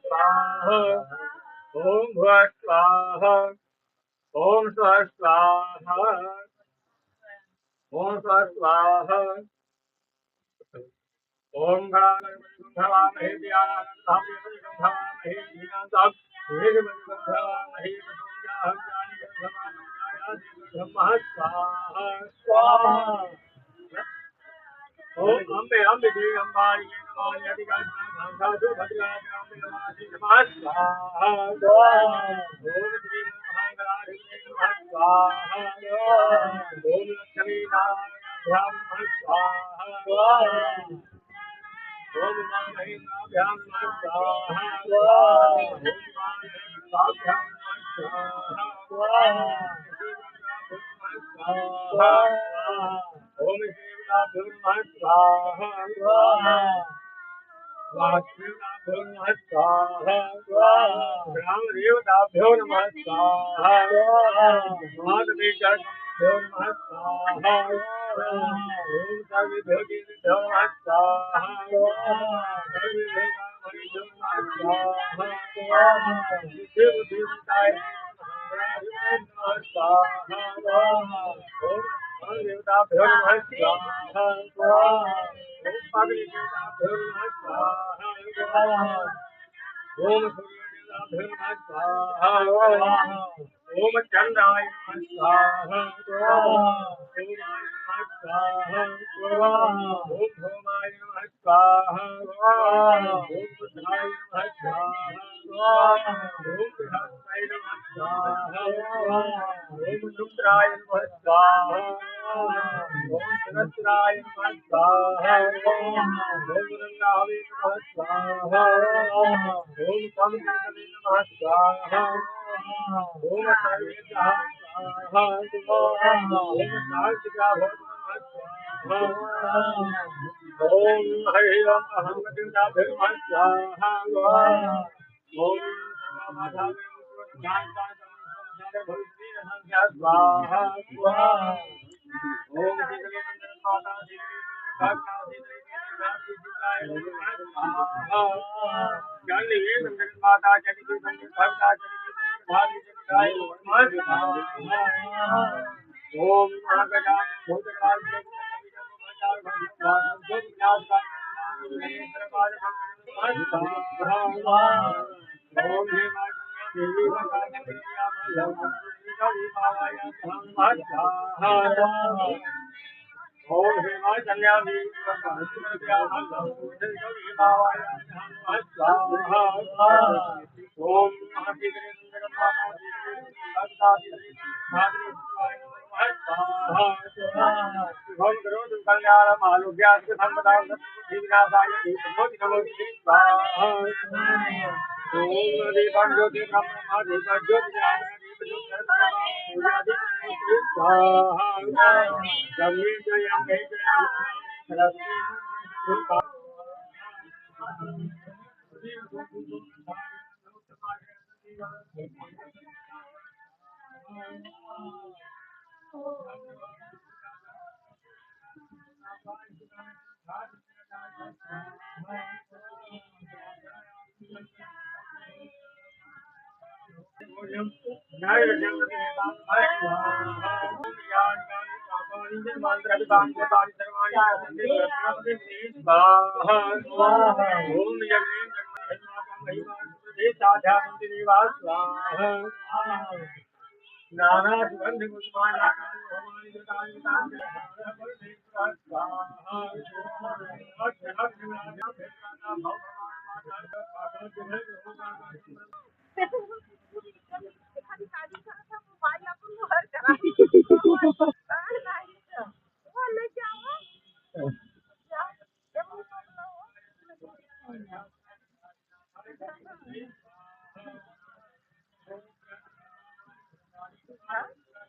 स्वाहा ओम भुवः स्वाहा ओम स्वः स्वाहा ओम स्वः स्वाहा ओम गणानामहे दियानामहे नीनांताम् वेदमन्त्रमहे सूर्याहं ब्रह्मः स्वाहा स्वाहा ओम अम्बे अम्बे देवी अम्बाई नमामि अधिकारिणां भद्राभ्यां नमामि नमः स्वाहा ओम श्री महागणाधिपतये नमः स्वाहा ओम लक्ष्मी नारायणाभ्यां नमः स्वाहा ओम महेन्द्राभ्यां नमः स्वाहा ओम महादेवाभ्यां नमः स्वाहा ओम शिवाभ्यो नमः स्वाहा वासुदेवाभ्यो नमः स्वाहा रामदेवताभ्यो नमः स्वाहा माधवेश्वराभ्यो नमः स्वाहा ओम सर्वेभ्यो देवेभ्यो नमः स्वाहा सर्वेभ्यो ब्राह्मणेभ्यो नमः स्वाहा देवदेवताय नमः स्वाहा ओम देवताभ्यो नमः स्वाहा ओम पार्वतीदेवताभ्यो नमः स्वाहा ओम सूर्यदेवताभ्यो नमः स्वाहा ओम चंद्राय नमः स्वाहा ओम सूर्याय नमः स्वाहा ओम भौमाय नमः स्वाहा ओम बुधाय नमः स्वाहा ओम बृहस्पतये नमः स्वाहा ओम शुक्राय नमः स्वाहा ओम सहस्राय नमः स्वाहा ओम गंगावे नमः स्वाहा ओम कमलेशवे नमः स्वाहा ओम सर्वेभ्यः स्वाहा ओम सात्विकाभ्यो नमः स्वाहा ओम हरि ओम अहं देवताभ्यो नमः स्वाहा ओम सर्वमाधावे स्वाहा ओम श्री माता श्री माता चली भक्ता ओम महागजान भूतकाल ओम ओम हिमाचल्यामि ओम शुभम करोतु कल्याणम् आरोग्यास्तु सर्वदा विनाशाय नमोस्तुते स्वाहा ओम दीपं ज्योति ब्रह्म दीपं ज्योति स्वाहा गम्ये जयं हे नाना सुगंध